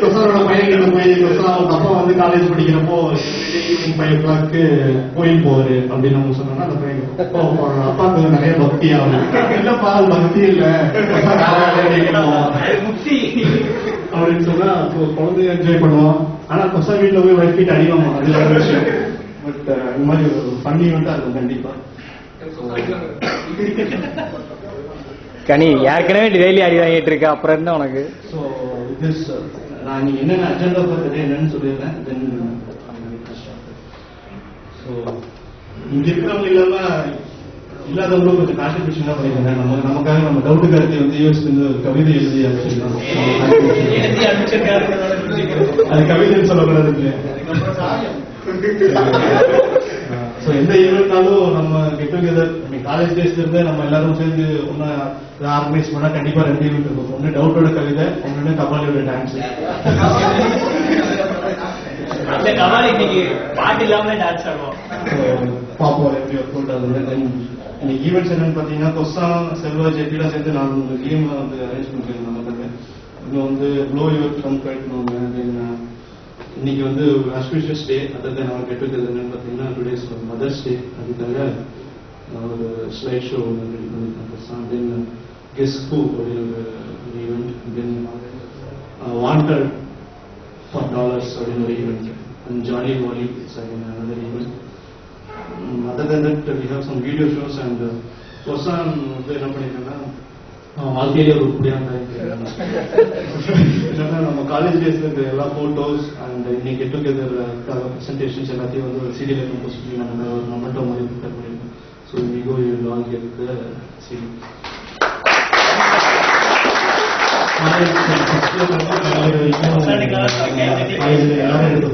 கொசாரோட பையன்கிட்ட போய் கொசா அவங்க அப்பா வந்து காலேஜ் படிக்கிறப்போ ஈவினிங் 5 o'clock கோயில் போவாரு அப்படின்னு நம்ம சொன்னோம்னா அந்த பையன் அப்பாவுக்கு நிறைய பக்தியா இல்லப்பா அது பக்தி இல்ல அப்படின்னு சொன்னா குழந்தைய என்ஜாய் பண்ணுவோம். ஆனா கொசா வீட்டுல போய் வைஃப் கிட்ட அடிவாங்க, அது வேற விஷயம். பட் இந்த மாதிரி ஒரு ஃபன்னி வந்து அது கண்டிப்பா கனி ஏற்கனவே டெய்லி அடி வாங்கிட்டு இருக்க, அப்புறம் என்ன உனக்கு? ஸோ திஸ் நான் நீங்க என்னென்ன அஜெண்டா பார்த்துட்டு என்னன்னு சொல்லிடுறேன். தென் ஸோ இங்க இருக்கிறவங்க இல்லாதவங்களும் கொஞ்சம் கான்ட்ரிபியூஷன் தான் பண்ணிருக்காங்க. நமக்காக நம்ம டவுட்டு கருத்தை வந்து யோசிச்சு ஒரு கவிதை எழுதி அது கவிதைன்னு சொல்லக்கூடாது. ஸோ எந்த ஈவெண்ட்னாலும் நம்ம கெட் டுகெதர் காலேஜ் டேஸ்ல இருந்து நம்ம எல்லாரும் சேர்ந்து ஒன்னா ஆர்கனைஸ் பண்ணா கண்டிப்பா 2 ஈவெண்ட் இருக்கும். ஒன்னு டவுட்டோட கவிதை, ஒன்னு கபாலியோட டான்ஸ். பாட்டு இல்லாம டான்ஸ் ஆடுவோம். பாப்போம் எப்படி ஒர்க் அவுட் ஆகுது. இன்னைக்கு ஈவெண்ட்ஸ் என்னன்னு பாத்தீங்கன்னா கொஸ்ஸா செல்வா ஜெபிலாம் சேர்ந்து 4 கேம் வந்து அரேஞ்ச் பண்ணிருக்கேன். நமக்கு இன்னும் வந்து ப்ளோ யுவர் ட்ரம்ப் கட்டணும். இன்னைக்கு வந்து ஆஸ்பிஷியஸ் டே. அதாவது நம்ம கெட்டுக்கிறது என்னன்னு பாத்தீங்கன்னா டுடேஸ் மதர்ஸ் டே. அதுக்காக ஒரு ஸ்லைட் ஷோ ரெடி பண்ணிருக்கேன். தென் கெஸ் ஹூ அப்படின்னு ஒரு event. Then wanted for dollars அப்படின்னு ஒரு event. And jolly volley it's another event. Other than that we have some video shows and கொசான் வந்து என்ன பண்ணிருக்கேன்னா வாழ்க்கையில ஒரு புரியாம என்னன்னா நம்ம காலேஜ் டேஸ்ல இருக்க எல்லா போட்டோஸ் அண்ட் இன்னைக்கு கெட் டுகெதர் பிரசன்டேஷன்ஸ் எல்லாத்தையும் வந்து ஒரு சீடியில கம்போஸ் பண்ணி நம்ம ஒரு மொமெண்டோ மாதிரி ப்ரிப்பேர் பண்ணிருக்கோம். So we go you will all get the CD.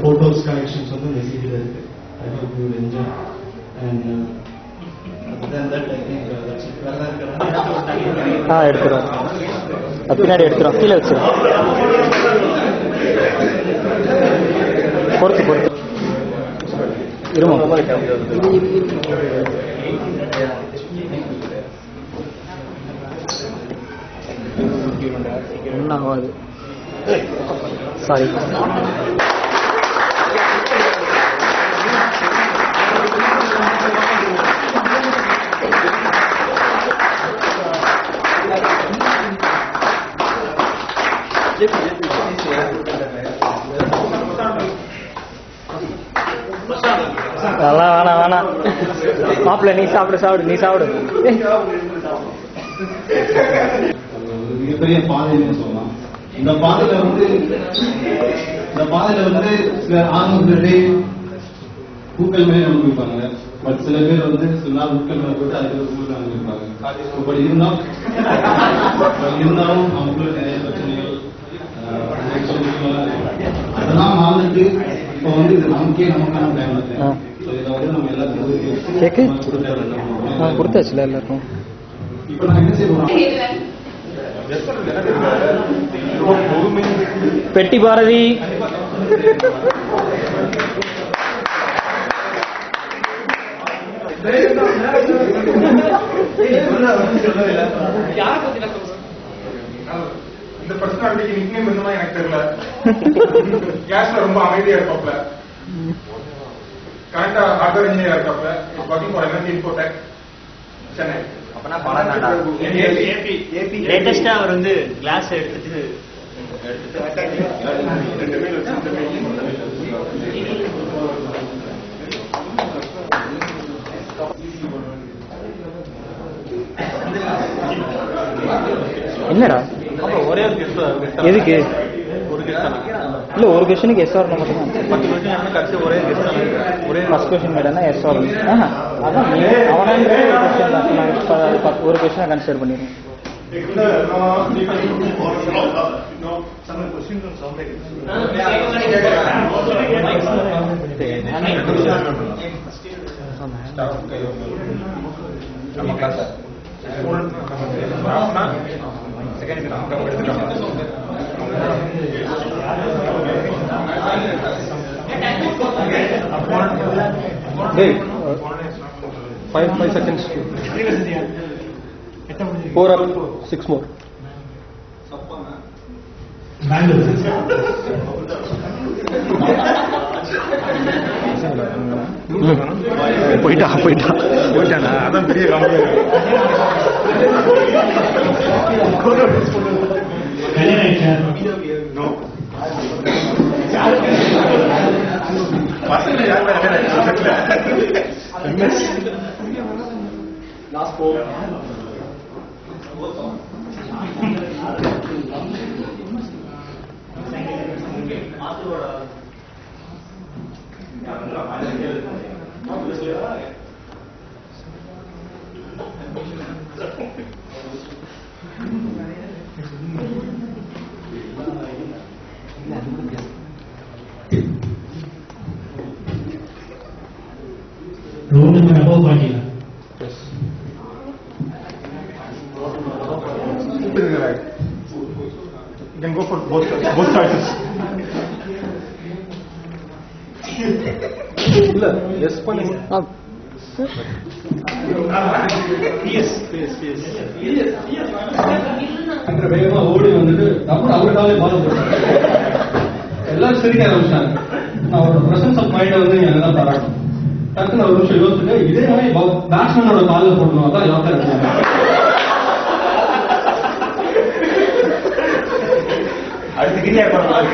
Photos collections வந்து இந்த சீடியில இருக்கு. I hope you will enjoy and other than that I think that's it. எடுத்துறோம் பின்னாடி எடுத்துறோம், கீழே வச்சிடும். பொறுத்து இருமா ஒன்றாகாது. சாரி அதெல்லாம் வேணாம் மாப்பிள்ள, நீ சாப்பிடு. மிகப்பெரிய பாதைன்னு சொல்லலாம். இந்த பாதையில வந்து சில ஆரம்பத்திலே பூக்கள் மேலே அனுபவிப்பாங்க. பட் சில பேர் வந்து சில நாள் பூக்கள் மேலே போட்டு அதுக்கு பூக்கள் அனுபவிப்பாங்க. பட் இருந்தாலும் அவங்களுக்கு நிறைய பிரச்சனைகள் அதெல்லாம் வாழ்ந்துட்டு இப்ப வந்து இது நமக்கான டைம் இருக்கு. இதை வந்து நம்ம எல்லாத்தையும் கொடுத்தாச்சுல எல்லாருக்கும். இப்ப நான் என்ன செய்வோம், பெட்டி பாரதி இந்த பர்சனாலிட்டிக்கு நிக்நேம் என்னமா எனக்கு தெரியல. கிளாஸ்ல ரொம்ப அமைதியா இருப்பாப்ல, கரெக்டா ஹார்ட்வேர் இன்ஜினியர் இருக்காப்ல, working for MNC Infotech Chennai. லேட்டஸ்டா அவர் வந்து கிளாஸ் எடுத்துட்டு என்னடா ஒரே எதுக்கு இல்ல ஒரு கொஸ்டினுக்கு எஸ் ஆர் மட்டும் தான். ஒரே ஃபர்ஸ்ட் கொஸ்டின் மேடனா எஸ் ஆர். அதான் அவனே ஒரு கொஸ்டினை கன்சிடர் பண்ணிடுறேன். Hey, 5 seconds. 4 up, 6 more. போயிட்டானா அதான் பெரிய பசங்க road is above 40 lakh. You can go for both choices. இல்ல எஸ் பண்ணுங்க வேகமா ஓடி வந்துட்டு அப்புறம் அவருக்காவே பால் போட்டாங்க. எல்லாரும் சிரிக்க ஆரம்பிச்சாங்க. நான் அவரோட பிரசன்ஸ் ஆஃப் மைண்டை வந்து நீங்க தான் பாராட்டணும். டக்குன்னு ஒரு நிமிஷம் யோசிச்சுட்டு இதே மாதிரி பேட்ஸ்மேனோட காலில் போடணும். அதான் யோசனை இருக்காங்க. அடுத்து கிரியா பண்ணலாம்.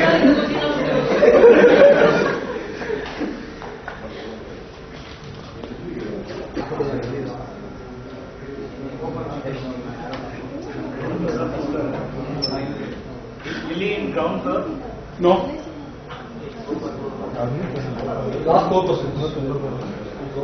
ground curve? No. Last 4%.